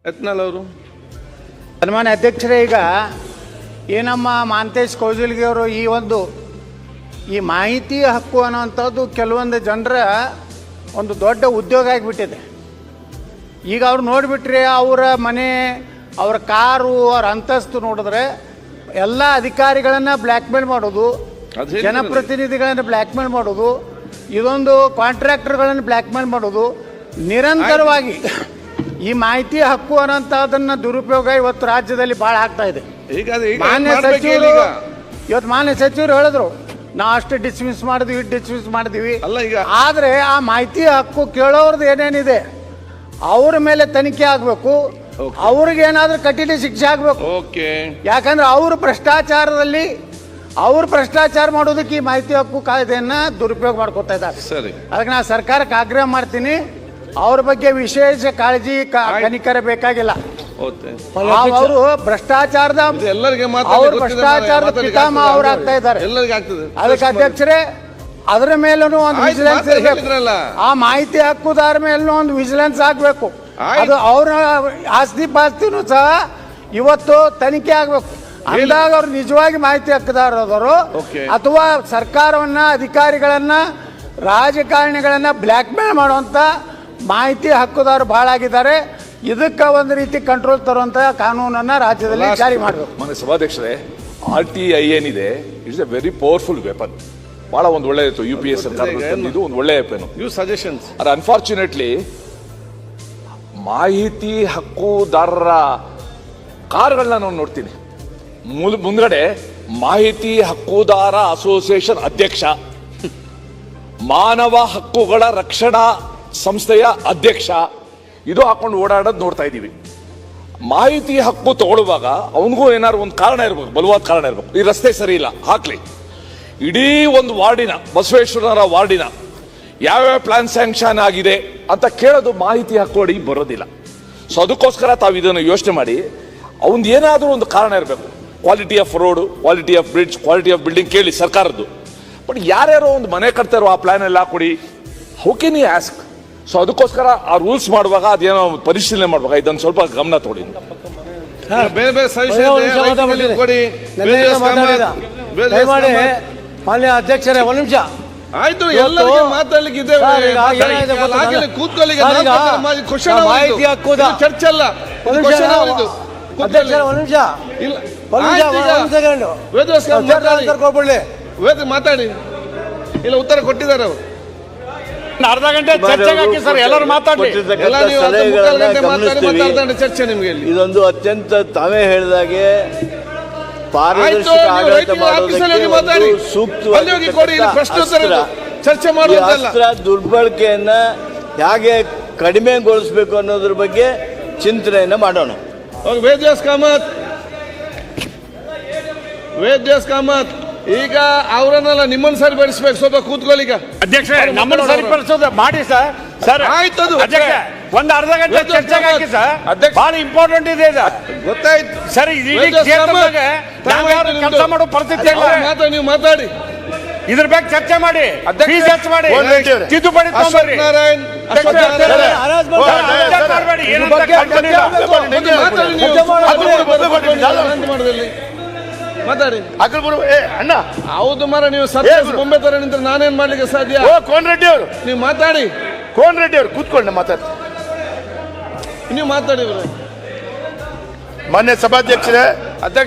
ಯತ್ನಾಳ್ ಅವರು. ಸನ್ಮಾನ್ಯ ಅಧ್ಯಕ್ಷರೇ, ಈಗ ಏನಮ್ಮ ಮಾಂತೇಶ್ ಕೌಜಲ್ಗಿ ಅವರು ಈ ಮಾಹಿತಿ ಹಕ್ಕು ಅನ್ನೋವಂಥದ್ದು ಕೆಲವೊಂದು ಜನರ ಒಂದು ದೊಡ್ಡ ಉದ್ಯೋಗ ಆಗಿಬಿಟ್ಟಿದೆ. ಈಗ ಅವ್ರು ನೋಡಿಬಿಟ್ರೆ ಅವರ ಮನೆ, ಅವರ ಕಾರು, ಅವ್ರ ಅಂತಸ್ತು ನೋಡಿದ್ರೆ ಎಲ್ಲ ಅಧಿಕಾರಿಗಳನ್ನು ಬ್ಲ್ಯಾಕ್ಮೇಲ್ ಮಾಡೋದು, ಜನಪ್ರತಿನಿಧಿಗಳನ್ನು ಬ್ಲ್ಯಾಕ್ಮೇಲ್ ಮಾಡೋದು, ಇದೊಂದು ಕಾಂಟ್ರಾಕ್ಟರ್ಗಳನ್ನು ಬ್ಲ್ಯಾಕ್ಮೇಲ್ ಮಾಡೋದು, ನಿರಂತರವಾಗಿ ಈ ಮಾಹಿತಿ ಹಕ್ಕು ಅನ್ನೋಂಥದ್ದನ್ನು ದುರುಪಯೋಗ ಇವತ್ತು ರಾಜ್ಯದಲ್ಲಿ ಭಾಳ ಆಗ್ತಾ ಇದೆ. ಮಾನ್ಯ ಸಚಿವರು ಹೇಳಿದ್ರು, ನಾವು ಅಷ್ಟು ಡಿಸ್ಮಿಸ್ ಮಾಡಿದ್ವಿ, ಡಿಸ್ಮಿಸ್ ಮಾಡಿದ್ವಿ. ಆದರೆ ಆ ಮಾಹಿತಿ ಹಕ್ಕು ಕೇಳೋರ್ದು ಏನೇನಿದೆ ಅವ್ರ ಮೇಲೆ ತನಿಖೆ ಆಗಬೇಕು, ಅವ್ರಿಗೆ ಏನಾದ್ರೂ ಕಠಿಣ ಶಿಕ್ಷೆ ಆಗಬೇಕು. ಯಾಕಂದ್ರೆ ಅವರು ಭ್ರಷ್ಟಾಚಾರ ಮಾಡೋದಕ್ಕೆ ಈ ಮಾಹಿತಿ ಹಕ್ಕು ಕಾಯ್ದೆಯನ್ನ ದುರುಪಯೋಗ ಮಾಡ್ಕೊತಾ ಇದ್ದಾರೆ. ಅದಕ್ಕೆ ನಾನು ಸರ್ಕಾರಕ್ಕೆ ಆಗ್ರಹ ಮಾಡ್ತೀನಿ, ಅವ್ರ ಬಗ್ಗೆ ವಿಶೇಷ ಕಾಳಜಿ ಕನಿಕರ ಬೇಕಾಗಿಲ್ಲ. ಅವರು ಭ್ರಷ್ಟಾಚಾರದ ಪಿತಾಮಹ ಅವ್ರು ಆಗ್ತಾ ಇದ್ದಾರೆ. ಅದಕ್ಕೆ ಅಧ್ಯಕ್ಷರೇ, ಅದರ ಮೇಲೂ ಒಂದು ವಿಜಿಲೆನ್ಸ್ ಇರಬೇಕು. ಆ ಮಾಹಿತಿ ಹಕ್ಕುದಾರ ಮೇಲೂ ಒಂದು ವಿಜಿಲೆನ್ಸ್ ಆಗಬೇಕು. ಅದು ಅವರ ಆಸ್ತಿ ಪಾಸ್ತಿನೂ ಸಹ ಇವತ್ತು ತನಿಖೆ ಆಗಬೇಕು. ಅಂದಾಗ ಅವ್ರು ನಿಜವಾಗಿ ಮಾಹಿತಿ ಹಕ್ಕುದಾರರು ಅಥವಾ ಸರ್ಕಾರವನ್ನ, ಅಧಿಕಾರಿಗಳನ್ನ, ರಾಜಕಾರಣಿಗಳನ್ನ ಬ್ಲ್ಯಾಕ್ ಮೇಲ್ ಮಾಡುವಂತ ಮಾಹಿತಿ ಹಕ್ಕುದಾರರು ಬಹಳ ಆಗಿದ್ದಾರೆ. ಇದಕ್ಕೆ ಒಂದು ರೀತಿ ಕಂಟ್ರೋಲ್ ತರುವಂತ ಕಾನೂನನ್ನ ರಾಜ್ಯದಲ್ಲಿ ಜಾರಿ ಮಾಡಬೇಕು. ಮನೆ ಸಭಾಧ್ಯಕ್ಷರೇ, RTI ಏನಿದೆ, it's A very powerful weapon. ಬಹಳ ಒಂದು ಒಳ್ಳೆ UPA ಸರ್ಕಾರ ಇದು ಒಂದು ಒಳ್ಳೆ ವೆಪನ್. ಸಜೆಷನ್ಸ್ ಆರ್ ಅನ್ಫಾರ್ಚುನೇಟ್ಲಿ ಮಾಹಿತಿ ಹಕ್ಕುದಾರರ ಕಾರ್ಗಳನ್ನ ನಾನು ನೋಡ್ತೀನಿ. ಮುಂದ್ಗಡೆ ಮಾಹಿತಿ ಹಕ್ಕುದಾರ ಅಸೋಸಿಯೇಷನ್ ಅಧ್ಯಕ್ಷ, ಮಾನವ ಹಕ್ಕುಗಳ ರಕ್ಷಣಾ ಸಂಸ್ಥೆಯ ಅಧ್ಯಕ್ಷ, ಇದು ಹಾಕೊಂಡು ಓಡಾಡೋದು ನೋಡ್ತಾ ಇದ್ದೀವಿ. ಮಾಹಿತಿ ಹಕ್ಕು ತಗೊಳ್ಳುವಾಗ ಅವನಿಗೂ ಏನಾದ್ರು ಒಂದು ಕಾರಣ ಇರಬೇಕು, ಬಲವಾದ ಕಾರಣ ಇರಬೇಕು. ಈ ರಸ್ತೆ ಸರಿ ಇಲ್ಲ, ಹಾಕ್ಲಿ. ಇಡೀ ಒಂದು ವಾರ್ಡಿನ, ಬಸವೇಶ್ವರರ ವಾರ್ಡಿನ ಯಾವ್ಯಾವ ಪ್ಲಾನ್ ಸ್ಯಾಂಕ್ಷನ್ ಆಗಿದೆ ಅಂತ ಕೇಳೋದು ಮಾಹಿತಿ ಹಕ್ಕು ಅಡಿ ಬರೋದಿಲ್ಲ. ಸೊ ಅದಕ್ಕೋಸ್ಕರ ತಾವು ಇದನ್ನು ಯೋಚನೆ ಮಾಡಿ, ಅವನ್ ಏನಾದರೂ ಒಂದು ಕಾರಣ ಇರಬೇಕು. Quality of road, quality of bridge, quality of building ಕೇಳಿ ಸರ್ಕಾರದ್ದು. ಬಟ್ ಯಾರ್ಯಾರೋ ಒಂದು ಮನೆ ಕಟ್ತಾರೋ ಆ ಪ್ಲಾನ್ ಎಲ್ಲ ಕೊಡಿ, how can you ask? So ಅದಕ್ಕೋಸ್ಕರ ಆ ರೂಲ್ಸ್ ಮಾಡುವಾಗ ಅದೇನೋ ಪರಿಶೀಲನೆ ಮಾಡುವಾಗ ಇದನ್ನು ಸ್ವಲ್ಪ ಗಮನ ತಗೊಳ್ಳಿ. ಮಾನ್ಯ ಅಧ್ಯಕ್ಷರೇ, ಒಂದು ನಿಮಿಷ ಆಯ್ತು. ಎಲ್ಲರಿಗೂ ಮಾತಾಡ್ಲಿಕ್ಕೆ ಮಾಹಿತಿ ಹಕ್ಕುದ ಚರ್ಚೆ ಅಲ್ಲ. ಮಾತಾಡಿ, ಇಲ್ಲ ಉತ್ತರ ಕೊಟ್ಟಿದ್ದಾರೆ ಅವರು. ಅರ್ಧ ಗಂಟೆ ಚರ್ಚೆಗೆ ಹಾಕಿ ಸರ್, ಎಲ್ಲರೂ ಮಾತಾಡಿ. ಚರ್ಚೆ ನಿಮಗೆ ಇದೊಂದು ಅತ್ಯಂತ ತಾವೇ ಹೇಳಿದಾಗೆ ಪಾರದರ್ಶಕ ಆಡಳಿತ ಮಾಡೋದಕ್ಕೆ ಸೂಕ್ತವಾದ ಚರ್ಚೆ ಅಸ್ತ್ರ ದುರ್ಬಳಕೆಯನ್ನ ಹೇಗೆ ಕಡಿಮೆಗೊಳಿಸಬೇಕು ಅನ್ನೋದ್ರ ಬಗ್ಗೆ ಚಿಂತನೆಯನ್ನ ಮಾಡೋಣ. ವೇದ್ಯಸ್ ಕಾಮತ್ ಈಗ ಅವರನ್ನೆಲ್ಲ ನಿಮ್ಮನ್ನು ಸರಿಪಡಿಸ್ಬೇಕು. ಸ್ವಲ್ಪ ಕೂತ್ಕೊಳ್ಳಿ. ಈಗ ಅಧ್ಯಕ್ಷ, ನಮ್ಮನ್ನು ಸರಿಪಡಿಸೋದು ಮಾಡಿ ಸರ್. ಸರ್ ಆಯ್ತು, ಒಂದು ಅರ್ಧ ಗಂಟೆ ಚರ್ಚೆಗೆ ಹಾಕಿ ಸರ್. ಬಹಳ ಇಂಪಾರ್ಟೆಂಟ್ ಇದೆ ಇದು, ಗೊತ್ತಾಯ್ತು ಸರ್. ಕೆಲಸ ಮಾಡೋ ಪರಿಸ್ಥಿತಿ ನೀವು ಮಾತಾಡಿ, ಇದ್ರ ಬಗ್ಗೆ ಚರ್ಚೆ ಮಾಡಿ, ಚರ್ಚೆ ಮಾಡಿ, ತಿದ್ದುಪಡಿ ನಾರಾಯಣ್ ಮಾತಾಡಿ. ಅಣ್ಣ ಹೌದು ಮರ, ನೀವು ಸತ್ಯ ಬೊಂಬೆ ತರ ನಿಂತ್ರೆ ನಾನೇನ್ ಮಾಡ್ಲಿಕ್ಕೆ ಸಾಧ್ಯ? ಕೋನ್ ರೆಡ್ಡಿ ಅವರು ನೀವು ಮಾತಾಡಿ. ಕೋನ್ ರೆಡ್ಡಿ ಅವರು ಕೂತ್ಕೊಂಡು ಮಾತಾಡ್ತಾರೆ. ನೀವು ಮಾತಾಡಿ. ಮಾನ್ಯ ಸಭಾಧ್ಯಕ್ಷರೇ, ಅಧ್ಯಕ್ಷ